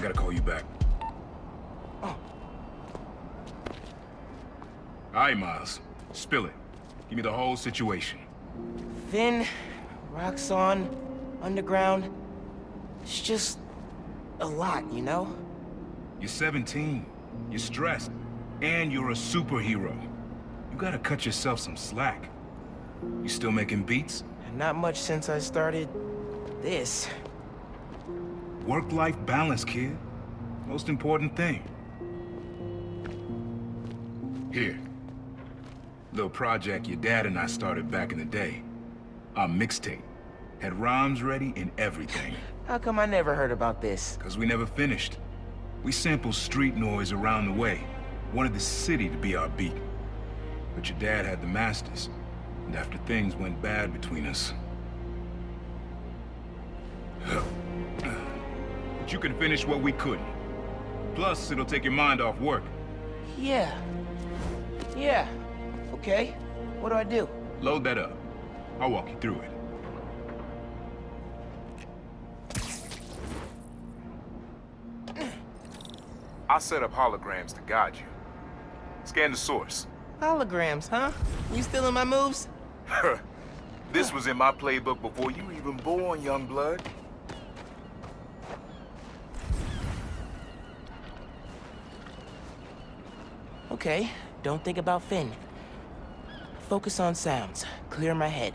gotta call you back. Oh. All right, Miles. Spill it. Give me the whole situation. Finn, Roxxon, Underground. It's just a lot, you know? You're 17. You're stressed. And you're a superhero. You gotta cut yourself some slack. You still making beats? And not much since I started this. Work-life balance, kid. Most important thing. Here. Little project your dad and I started back in the day. Our mixtape. Had rhymes ready and everything. How come I never heard about this? Cause we never finished. We sampled street noise around the way. Wanted the city to be our beat. But your dad had the masters. And after things went bad between us... But you can finish what we couldn't. Plus, it'll take your mind off work. Yeah. Yeah. Okay. What do I do? Load that up. I'll walk you through it. I'll set up holograms to guide you. Scan the source. Holograms, huh? You stealing my moves? This was in my playbook before you were even born, young blood. Okay, don't think about Finn. Focus on sounds. Clear my head.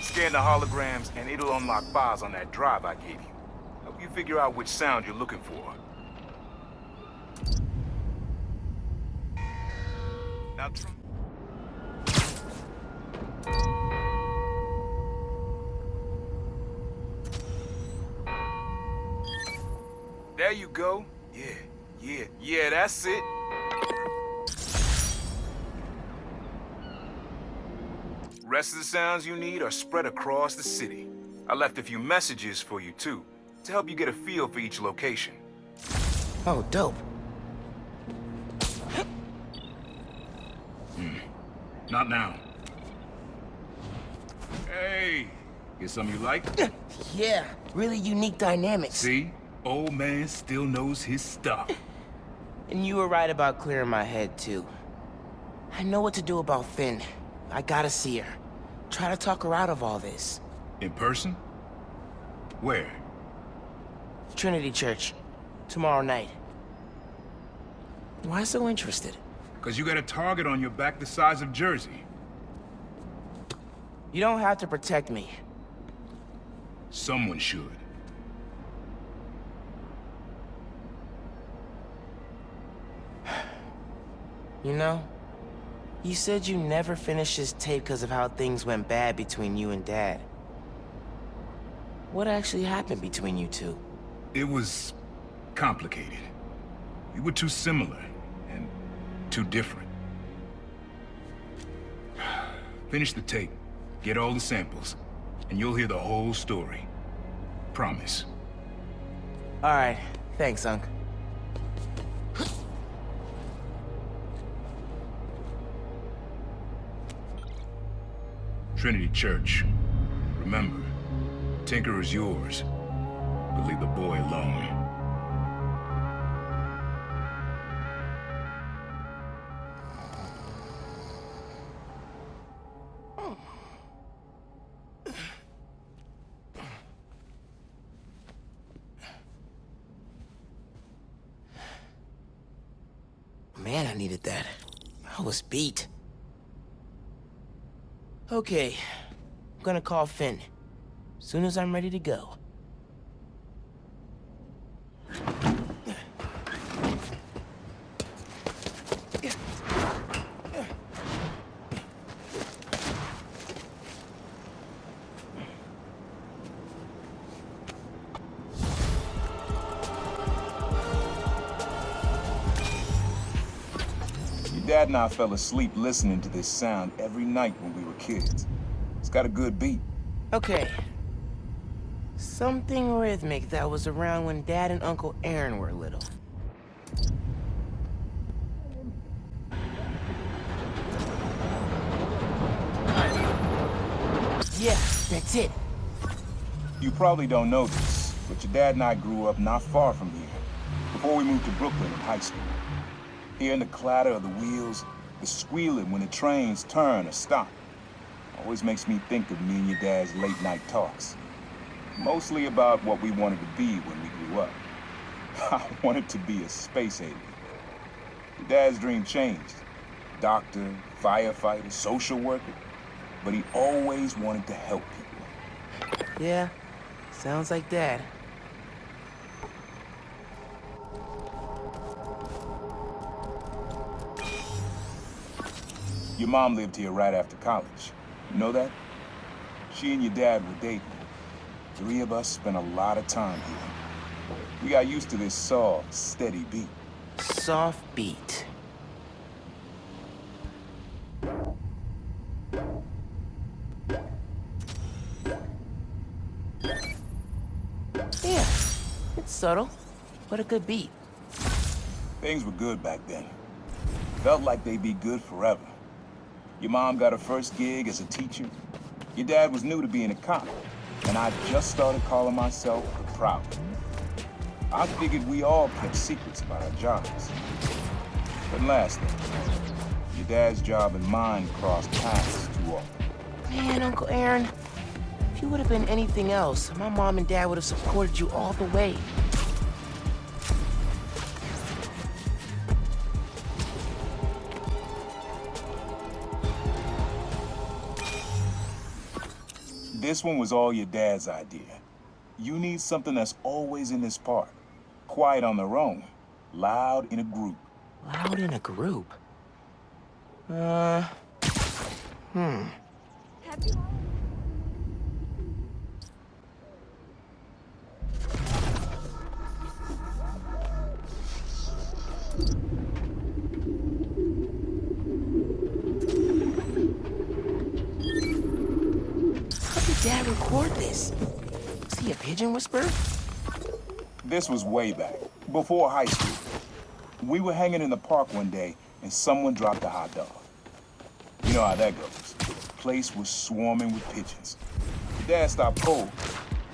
Scan the holograms and it'll unlock files on that drive I gave you. Help you figure out which sound you're looking for. Now there you go. Yeah, that's it. Rest of the sounds you need are spread across the city. I left a few messages for you too, to help you get a feel for each location. Oh, dope. Not now. Hey, get something you like? Yeah, really unique dynamics. See? Old man still knows his stuff. And you were right about clearing my head, too. I know what to do about Finn. I gotta see her. Try to talk her out of all this. In person? Where? Trinity Church. Tomorrow night. Why so interested? Because you got a target on your back the size of Jersey. You don't have to protect me. Someone should. You know, you said you never finished this tape because of how things went bad between you and Dad. What actually happened between you two? It was complicated. We were too similar and too different. Finish the tape, get all the samples, and you'll hear the whole story. Promise. All right, thanks, Unc. Trinity Church. Remember, Tinker is yours, but leave the boy alone. Man, I needed that. I was beat. Okay, I'm gonna call Finn. Soon as I'm ready to go. Dad and I fell asleep listening to this sound every night when we were kids. It's got a good beat. Okay. Something rhythmic that was around when Dad and Uncle Aaron were little. Yeah, that's it. You probably don't know this, but your dad and I grew up not far from here. before we moved to Brooklyn in high school. Hearing the clatter of the wheels, the squealing when the trains turn or stop, always makes me think of me and your dad's late night talks. Mostly about what we wanted to be when we grew up. I wanted to be a space alien. Your dad's dream changed. Doctor, firefighter, social worker. But he always wanted to help people. Yeah, sounds like Dad. Your mom lived here right after college. You know that? She and your dad were dating. 3 of us spent a lot of time here. We got used to this soft, steady beat. Soft beat. Yeah, it's subtle, but a good beat. Things were good back then. Felt like they'd be good forever. Your mom got her first gig as a teacher. Your dad was new to being a cop, and I just started calling myself the Prowler. I figured we all kept secrets about our jobs. But lastly, your dad's job and mine crossed paths too often. Man, Uncle Aaron, if you would have been anything else, my mom and dad would have supported you all the way. This one was all your dad's idea. You need something that's always in this park. Quiet on their own, loud in a group. Loud in a group? How did Dad record this? Was he a pigeon whisperer? This was way back, before high school. We were hanging in the park one day, and someone dropped a hot dog. You know how that goes. The place was swarming with pigeons. Dad stopped cold.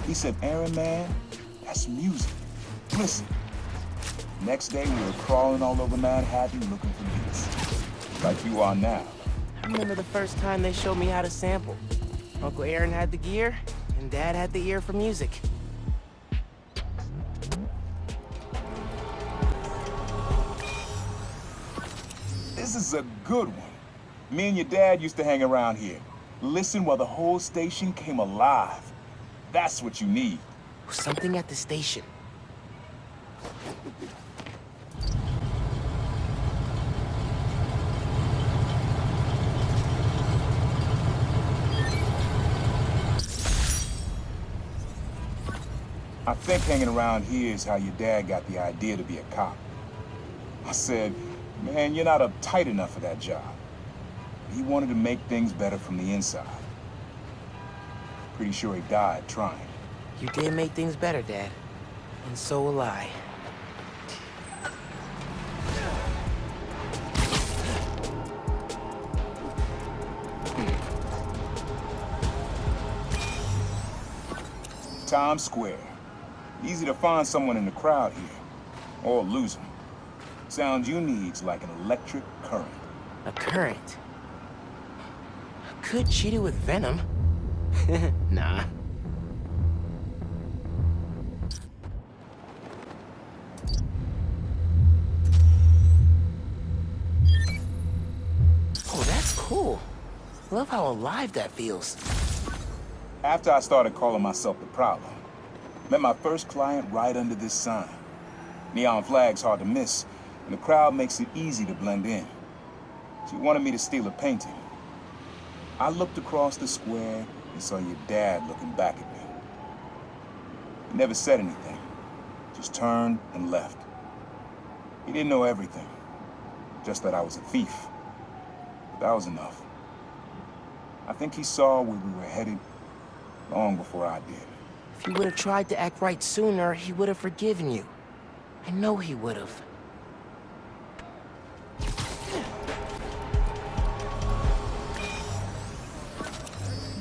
He said, "Aaron, man, that's music. Listen." Next day, we were crawling all over Manhattan looking for beats. Like you are now. I remember the first time they showed me how to sample. Uncle Aaron had the gear, and Dad had the ear for music. This is a good one. Me and your dad used to hang around here. Listen while the whole station came alive. That's what you need. Something at the station. I think hanging around here is how your dad got the idea to be a cop. I said, "Man, you're not uptight enough for that job." He wanted to make things better from the inside. Pretty sure he died trying. You did make things better, Dad. And so will I. Times Square. Easy to find someone in the crowd here. Or lose them. Sound you need's like an electric current. A current. Could cheat it with venom. Nah. Oh, that's cool. Love how alive that feels. After I started calling myself the Prowler, met my first client right under this sign. Neon flag's hard to miss, and the crowd makes it easy to blend in. She wanted me to steal a painting. I looked across the square and saw your dad looking back at me. He never said anything, just turned and left. He didn't know everything, just that I was a thief. But that was enough. I think he saw where we were headed long before I did. If you would have tried to act right sooner, he would have forgiven you. I know he would have.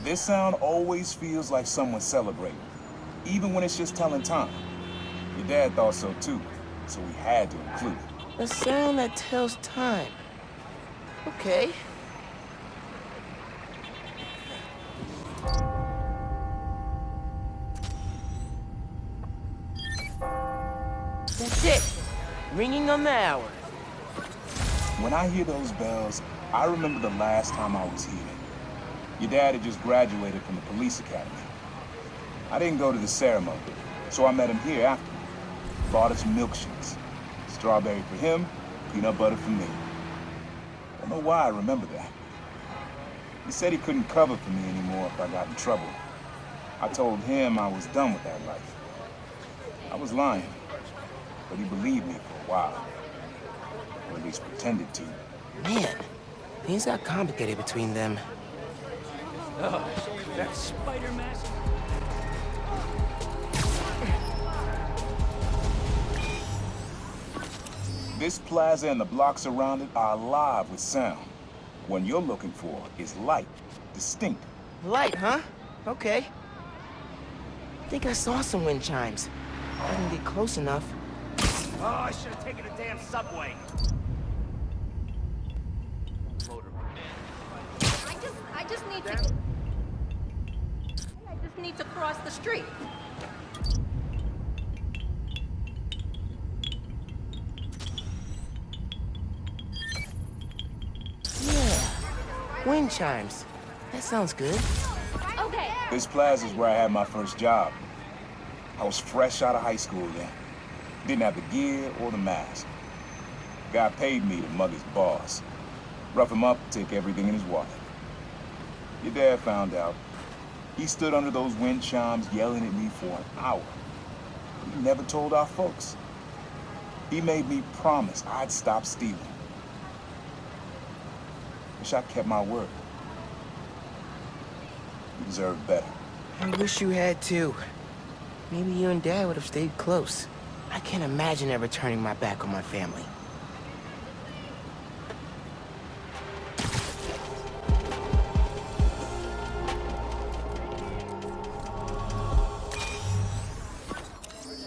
This sound always feels like someone celebrating, even when it's just telling time. Your dad thought so too. so we had to include it. A sound that tells time. Okay. That's it. Ringing on the hour. When I hear those bells, I remember the last time I was here. Your dad had just graduated from the police academy. I didn't go to the ceremony, so I met him here after. Bought us milkshakes. Strawberry for him, peanut butter for me. Don't know why I remember that. He said he couldn't cover for me anymore if I got in trouble. I told him I was done with that life. I was lying, but he believed me for a while. Or at least pretended to. Man, things got complicated between them. Oh, that spider mask. This plaza and the blocks around it are alive with sound. What you're looking for is light, distinct. Light, huh? Okay. Think I saw some wind chimes. I didn't get close enough. Oh, I should have taken a damn subway. I just need to cross the street. Yeah. Wind chimes. That sounds good. Okay. This plaza's where I had my first job. I was fresh out of high school then. Didn't have the gear or the mask. Guy paid me to mug his boss. Rough him up, take everything in his wallet. Your dad found out. He stood under those wind chimes yelling at me for an hour. He never told our folks. He made me promise I'd stop stealing. Wish I kept my word. You deserve better. I wish you had too. Maybe you and Dad would have stayed close. I can't imagine ever turning my back on my family.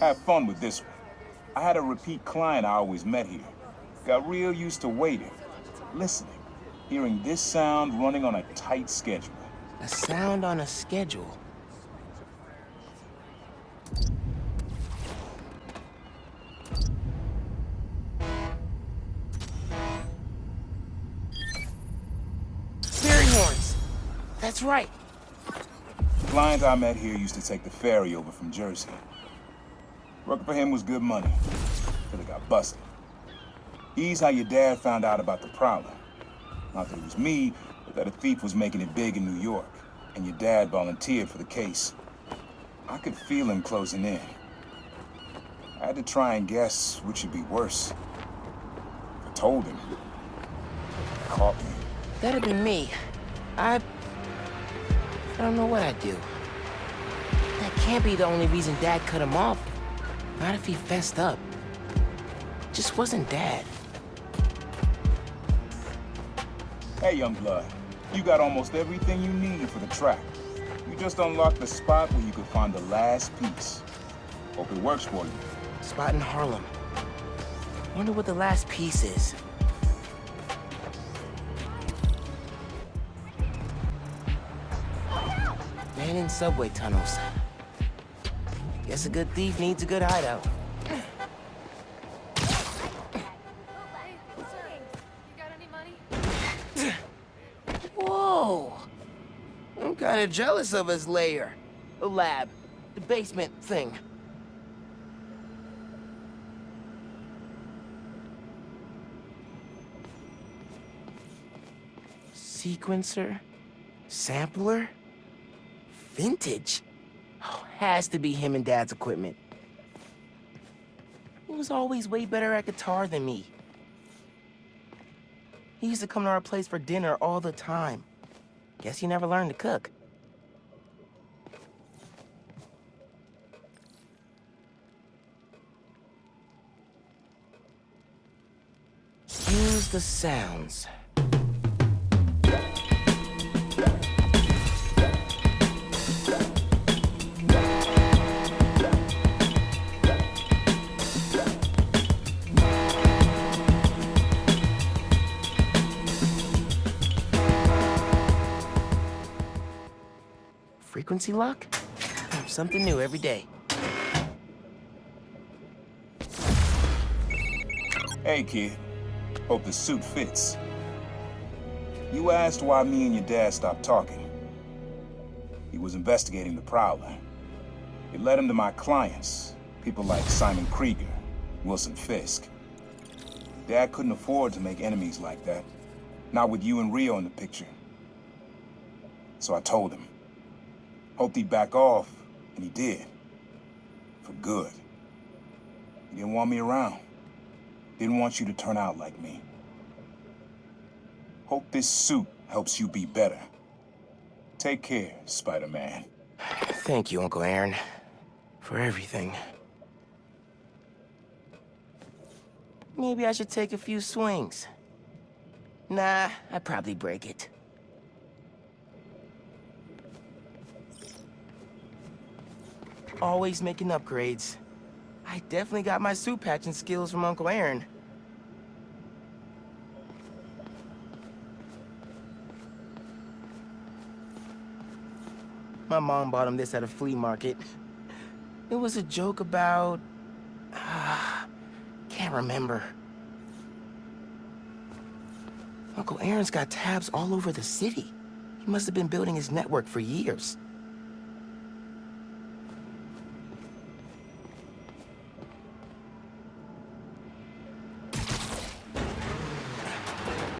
Have fun with this one. I had a repeat client I always met here. Got real used to waiting, listening, hearing this sound running on a tight schedule. A sound on a schedule. Fairy horns. That's right. The client I met here used to take the ferry over from Jersey. Working for him was good money, till he got busted. He's how your dad found out about the problem. Not that it was me, but that a thief was making it big in New York, and your dad volunteered for the case. I could feel him closing in. I had to try and guess which would be worse. If I told him, he caught me. That'd have been me. I don't know what I'd do. That can't be the only reason Dad cut him off. Not if he fessed up. Just wasn't Dad. Hey, young blood, you got almost everything you need for the track. You just unlocked the spot where you could find the last piece. Hope it works for you. Spot in Harlem. Wonder what the last piece is. Man in subway tunnels. Guess a good thief needs a good hideout. Whoa! I'm kinda jealous of his lair. The lab. The basement thing. Sequencer? Sampler? Vintage? Oh, has to be him and Dad's equipment. He was always way better at guitar than me. He used to come to our place for dinner all the time. Guess he never learned to cook. Use the sounds. Frequency lock? Something new every day. Hey, kid. Hope the suit fits. You asked why me and your dad stopped talking. He was investigating the Prowler. It led him to my clients, people like Simon Krieger, Wilson Fisk. Dad couldn't afford to make enemies like that. Not with you and Rio in the picture. So I told him. Hoped he'd back off, and he did. For good. He didn't want me around. Didn't want you to turn out like me. Hope this suit helps you be better. Take care, Spider-Man. Thank you, Uncle Aaron, for everything. Maybe I should take a few swings. Nah, I'd probably break it. Always making upgrades. I definitely got my suit patching skills from Uncle Aaron. My mom bought him this at a flea market. It was a joke about... can't remember. Uncle Aaron's got tabs all over the city. He must have been building his network for years.